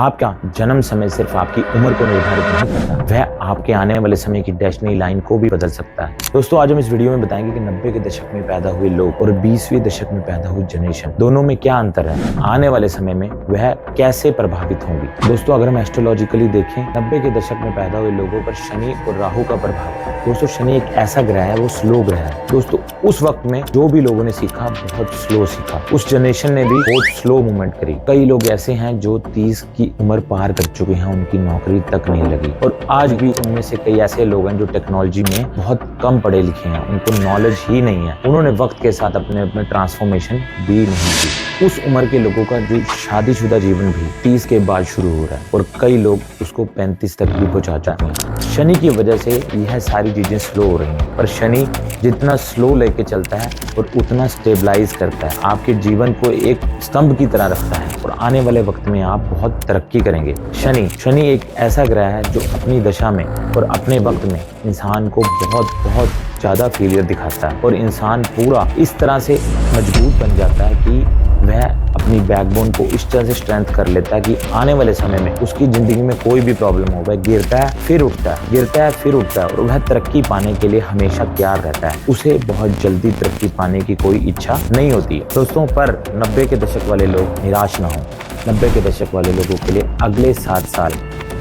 आपका जन्म समय सिर्फ आपकी उम्र को निर्धारित नहीं करता, वह आपके आने वाले समय की डेस्टिनी लाइन को भी बदल सकता है। दोस्तों, आज हम इस वीडियो में बताएंगे कि 90 के दशक में पैदा हुए लोग और 20वीं दशक में पैदा हुई जनरेशन, दोनों में क्या अंतर है, आने वाले समय में वह कैसे प्रभावित होंगी। दोस्तों, अगर हम एस्ट्रोलॉजिकली देखें, 90 के दशक में पैदा हुए लोगों पर शनि और राहु का प्रभाव है। दोस्तों, शनि एक ऐसा ग्रह है, वो स्लो ग्रह है। दोस्तों, उस वक्त में जो भी लोगों ने सीखा, बहुत स्लो सीखा। उस जनरेशन ने भी बहुत स्लो मूवमेंट करी। कई लोग ऐसे हैं जो 30 की उम्र पार कर चुके हैं, उनकी नौकरी तक नहीं लगी। और आज भी उनमें से कई ऐसे लोग हैं जो टेक्नोलॉजी में बहुत कम पढ़े लिखे हैं, उनको नॉलेज ही नहीं है। उन्होंने वक्त के साथ अपने ट्रांसफॉर्मेशन भी नहीं की। उस उम्र के लोगों का जो शादीशुदा जीवन भी 30 के बाद शुरू हो रहा है और कई लोग उसको 35 तक भी पहुंचा जाते हैं। शनि की वजह से यह सारी चीजें स्लो हो रही हैं, पर शनि जितना स्लो लेके चलता है और उतना स्टेबलाइज करता है, आपके जीवन को एक स्तंभ की तरह रखता है और आने वाले वक्त में आप बहुत तरक्की करेंगे। शनि एक ऐसा ग्रह है जो अपनी दशा में और अपने वक्त में इंसान को बहुत ज्यादा फेलियर दिखाता है और इंसान पूरा इस तरह से मजबूत बन जाता है कि वह अपनी बैकबोन को इस तरह से स्ट्रेंथ कर लेता है कि आने वाले समय में उसकी जिंदगी में कोई भी प्रॉब्लम हो, वह गिरता है फिर उठता है, गिरता है फिर उठता है और वह तरक्की पाने के लिए हमेशा तैयार रहता है। उसे बहुत जल्दी तरक्की पाने की कोई इच्छा नहीं होती है। दोस्तों, पर 90 के दशक वाले लोग निराश ना हो। 90 के दशक वाले लोगों के लिए अगले 7 साल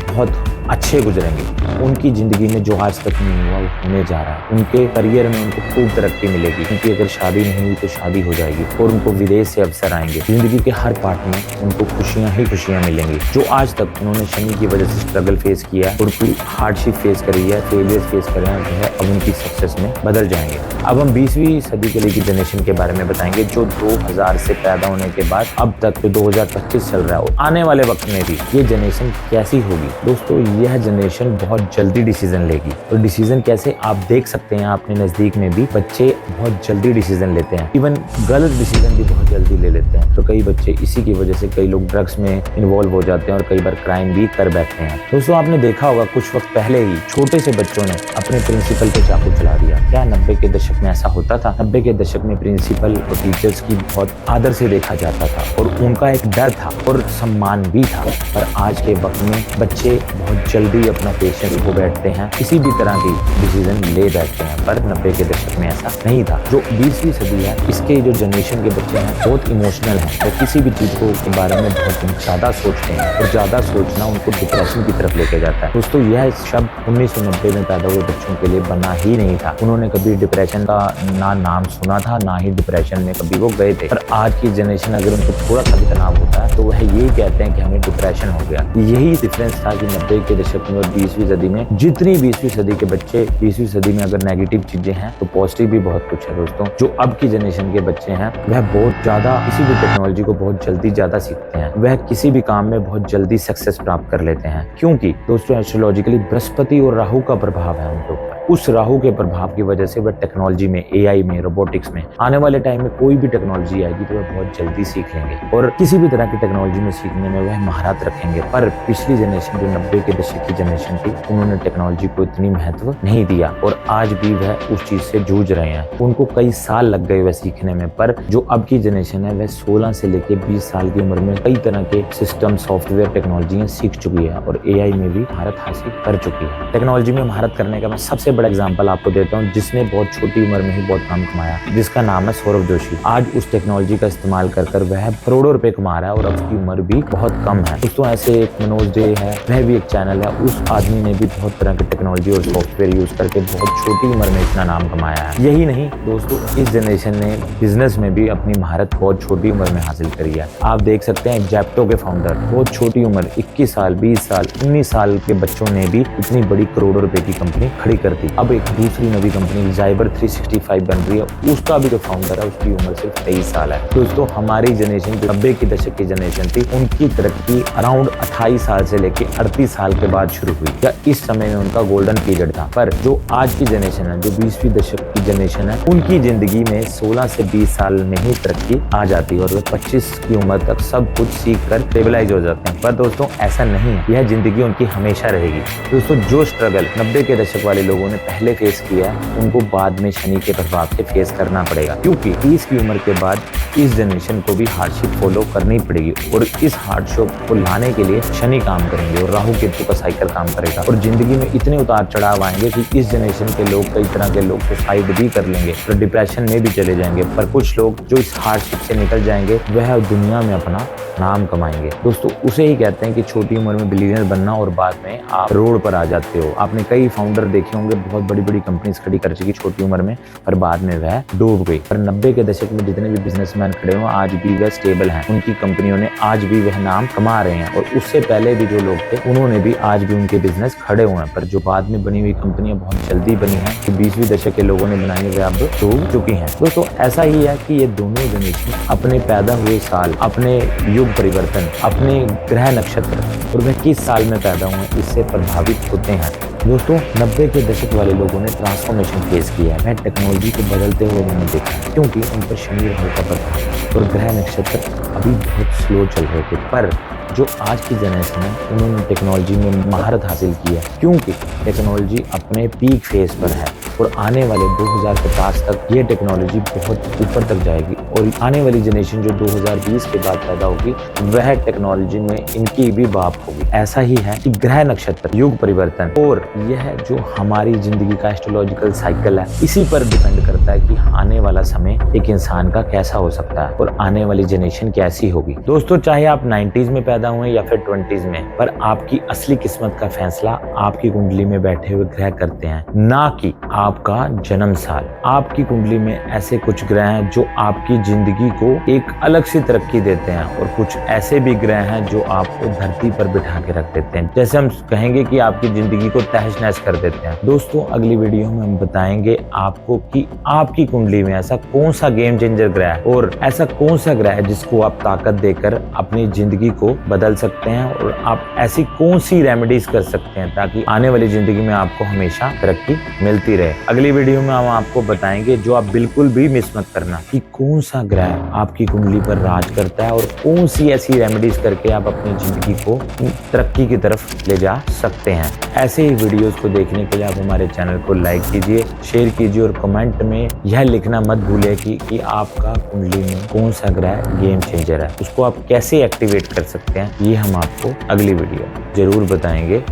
बहुत अच्छे गुजरेंगे। उनकी जिंदगी में जो आज तक नहीं हुआ वो होने जा रहा है। उनके करियर में उनको खूब तरक्की मिलेगी, क्योंकि अगर शादी नहीं हुई तो शादी हो जाएगी और उनको विदेश से अवसर आएंगे। जिंदगी के हर पार्ट में उनको खुशियां ही खुशियां मिलेंगी। जो आज तक उन्होंने शनि की वजह से स्ट्रगल फेस किया और कोई हार्डशिप फेस करी है, फेलियर फेस करे हैं, वह अब उनकी सक्सेस में बदल जाएंगे। अब हम 20वीं सदी के लिए की जनरेशन के बारे में बताएंगे, जो 2000 से पैदा होने के बाद अब तक जो 2025 चल रहा है और आने वाले वक्त में भी ये जनरेशन कैसी होगी। दोस्तों, यह जनरेशन बहुत जल्दी डिसीजन लेगी और डिसीजन कैसे आप देख सकते हैं, अपने नजदीक में भी बच्चे बहुत जल्दी डिसीजन लेते हैं। इवन गलत डिसीजन भी बहुत जल्दी ले लेते हैं। तो कई बच्चे इसी की वजह से कई लोग ड्रग्स में इन्वॉल्व हो जाते हैं और कई बार क्राइम भी कर बैठते हैं। दोस्तों, आपने देखा होगा कुछ वक्त पहले ही छोटे से बच्चों ने अपने प्रिंसिपल पे चाकू चला दिया। क्या 90 के दशक में ऐसा होता था? 90 के दशक में प्रिंसिपल और टीचर्स की बहुत आदर से देखा जाता था और उनका एक डर था और सम्मान भी था। पर आज के वक्त में बच्चे बहुत जल्दी अपना पेशेंस खो बैठते हैं, किसी भी तरह की डिसीजन ले बैठते हैं। पर 90 के दशक में ऐसा नहीं था। जो 20वीं सदी है, इसके जो जनरेशन के बच्चे हैं बहुत इमोशनल हैं और किसी भी चीज को के बारे में बहुत ज्यादा सोचते हैं और ज्यादा सोचना उनको डिप्रेशन की तरफ लेके जाता है। दोस्तों, यह शब्द 1990 में पैदा हुए बच्चों के लिए बना ही नहीं था। उन्होंने कभी डिप्रेशन का ना नाम सुना था, ना ही डिप्रेशन में कभी वो गए थे। पर आज की जनरेशन अगर उनको थोड़ा सा भी तनाव होता है तो वह यही कहते हैं कि हमें डिप्रेशन हो गया। यही डिफरेंस था कि 90 के दशक में और 20वीं सदी में। जितनी 20वीं सदी के बच्चे 20वीं सदी में अगर नेगेटिव चीजें हैं तो पॉजिटिव भी बहुत कुछ है। दोस्तों, जो अब की जनरेशन के बच्चे हैं वह बहुत ज्यादा किसी भी टेक्नोलॉजी को बहुत जल्दी ज्यादा सीखते हैं। वह किसी भी काम में बहुत जल्दी सक्सेस प्राप्त कर लेते हैं, क्योंकि दोस्तों एस्ट्रोलॉजिकली बृहस्पति और राहु का प्रभाव है उनके ऊपर। उस राहु के प्रभाव की वजह से वह टेक्नोलॉजी में, एआई में, रोबोटिक्स में आने वाले टाइम में कोई भी टेक्नोलॉजी आएगी तो वह बहुत जल्दी सीख लेंगे और किसी भी तरह की टेक्नोलॉजी में सीखने में वह महारत रखेंगे। पर पिछली जनरेशन जो 90 के दशक की जनरेशन थी, उन्होंने टेक्नोलॉजी को इतनी महत्व नहीं दिया और आज भी वह उस चीज से जूझ रहे हैं। उनको कई साल लग गए वह सीखने में। पर जो अब की जनरेशन है वह 16 से लेकर 20 साल की उम्र में कई तरह के सिस्टम, सॉफ्टवेयर, टेक्नोलॉजी सीख चुकी है और एआई में भी महारत हासिल कर चुकी है। टेक्नोलॉजी में महारत करने का मैं सबसे बड़ा एग्जांपल आपको देता हूँ, जिसने बहुत छोटी उम्र में ही बहुत काम कमाया, जिसका नाम है सौरभ जोशी। आज उस टेक्नोलॉजी का इस्तेमाल कर वह करोड़ों रुपए कमा रहा है और उसकी उम्र भी बहुत कम है। दोस्तों, ऐसे एक मनोज डे है, वह भी एक चैनल है। उस आदमी ने भी बहुत तरह की टेक्नोलॉजी और सॉफ्टवेयर यूज करके बहुत छोटी उम्र में इतना नाम कमाया है। यही नहीं दोस्तों, इस जनरेशन ने बिजनेस में भी अपनी महारत बहुत छोटी उम्र में हासिल करी है। आप देख सकते हैं जेप्टो के फाउंडर बहुत छोटी उम्र 21 साल, 20 साल, 19 साल के बच्चों ने भी इतनी बड़ी करोड़ों रुपए की कंपनी खड़ी कर दी। अब एक दूसरी नवी कंपनी जाइबर 365 बन रही है, उसका भी जो फाउंडर है उसकी उम्र सिर्फ 23 साल है। दोस्तों, हमारी जनरेशन जो 90 के दशक की जनरेशन थी, उनकी तरक्की अराउंड 28 साल से लेकर 38 साल के बाद शुरू हुई। या इस समय में उनका गोल्डन पीरियड था। पर जो आज की जनरेशन है, जो 20वीं दशक की जनरेशन है, उनकी जिंदगी में 16 से 20 साल में ही तरक्की आ जाती है और वे 25 की उम्र तक सब कुछ सीख कर स्टेबलाइज हो जाते हैं। पर दोस्तों, ऐसा नहीं है, यह जिंदगी उनकी हमेशा रहेगी। दोस्तों, जो स्ट्रगल 90 के दशक वाले लोगों ने पहले फेस किया है उनको बाद में शनि के प्रभाव से फेस करना पड़ेगा, क्योंकि 30 की उम्र के बाद इस जनरेशन को भी हार्डशिप फॉलो करनी पड़ेगी और इस हार्डशिप को लाने के लिए शनि काम करेंगे और राहु केतु का साइकिल काम करेगा और जिंदगी में इतने उतार चढ़ाव आएंगे कि इस जनरेशन के लोग, कई तरह के लोग सुसाइड भी कर लेंगे और डिप्रेशन में भी चले जाएंगे। पर कुछ लोग जो इस हार्डशिप से निकल जाएंगे वह दुनिया में अपना नाम कमाएंगे। दोस्तों उसे ही कहते हैं कि छोटी उम्र में बिलियनर बनना और बाद में आप रोड पर आ जाते हो। आपने कई फाउंडर देखे होंगे, बहुत बड़ी बड़ी कंपनीज खड़ी कर चुकी छोटी उम्र में, पर बाद में वह डूब गई। पर 90 के दशक में जितने भी बिजनेसमैन खड़े हो आज भी वह स्टेबल हैं, उनकी कंपनियों ने आज भी वह नाम कमा रहे हैं और उससे पहले भी जो लोग थे उन्होंने भी आज भी उनके बिजनेस खड़े हुए हैं। पर जो बाद में बनी हुई कंपनियां बहुत जल्दी बनी हैं, कि 20वीं दशक के लोगों ने बनाई है, वे अब डूब चुकी हैं। दोस्तों ऐसा ही है कि ये दोनों जनरेशन अपने पैदा हुए साल, अपने युग परिवर्तन, अपने ग्रह नक्षत्र और वह किस साल में पैदा हुए इससे प्रभावित होते हैं। दोस्तों 90 के दशक वाले लोगों ने ट्रांसफॉर्मेशन फेस किया है, वह टेक्नोलॉजी को बदलते हुए उन्होंने देखा, क्योंकि उन पर शनि राहु का प्रभाव और ग्रह नक्षत्र अभी बहुत स्लो चल रहे थे। पर जो आज की जनरेशन है उन्होंने टेक्नोलॉजी में महारत हासिल की है, क्योंकि टेक्नोलॉजी अपने पीक फेज पर है और आने वाले 2050 तक ये टेक्नोलॉजी बहुत ऊपर तक जाएगी और आने वाली जनरेशन जो 2020 के बाद पैदा होगी वह टेक्नोलॉजी में इनकी भी बाप होगी। ऐसा ही है कि ग्रह नक्षत्र, युग परिवर्तन और यह जो हमारी जिंदगी का एस्ट्रोलॉजिकल साइकिल है, इसी पर डिपेंड करता है कि आने वाला समय एक इंसान का कैसा हो सकता है और आने वाली जनरेशन कैसी होगी। दोस्तों चाहे आप 90s में पैदा हुए या फिर 20s में, पर आपकी असली किस्मत का फैसला आपकी कुंडली में बैठे हुए ग्रह करते हैं, ना कि आपका जन्म साल। आपकी कुंडली में ऐसे कुछ ग्रह हैं जो आपकी जिंदगी को एक अलग सी तरक्की देते हैं और कुछ ऐसे भी ग्रह हैं जो आपको धरती पर बिठा के रख देते हैं, जैसे हम कहेंगे कि आपकी जिंदगी को तहस नहस कर देते हैं। दोस्तों अगली वीडियो में हम बताएंगे आपको कि आपकी कुंडली में ऐसा कौन सा गेम चेंजर ग्रह है और ऐसा कौन सा ग्रह है जिसको आप ताकत देकर अपनी जिंदगी को बदल सकते हैं और आप ऐसी कौन सी रेमेडीज कर सकते हैं ताकि आने वाली जिंदगी में आपको हमेशा तरक्की मिलती रहे। अगली वीडियो में हम आपको बताएंगे, जो आप बिल्कुल भी मिस मत करना, कि कौन सा ग्रह आपकी कुंडली पर राज करता है और कौन सी ऐसी रेमेडीज करके आप अपनी जिंदगी को तरक्की की तरफ ले जा सकते हैं। ऐसे ही वीडियोस को देखने के लिए आप हमारे चैनल को लाइक कीजिए, शेयर कीजिए और कमेंट में यह लिखना मत भूलिए कि आपका कुंडली में कौन सा ग्रह गेम चेंजर है, उसको आप कैसे एक्टिवेट कर सकते हैं, ये हम आपको अगली वीडियो जरूर बताएंगे।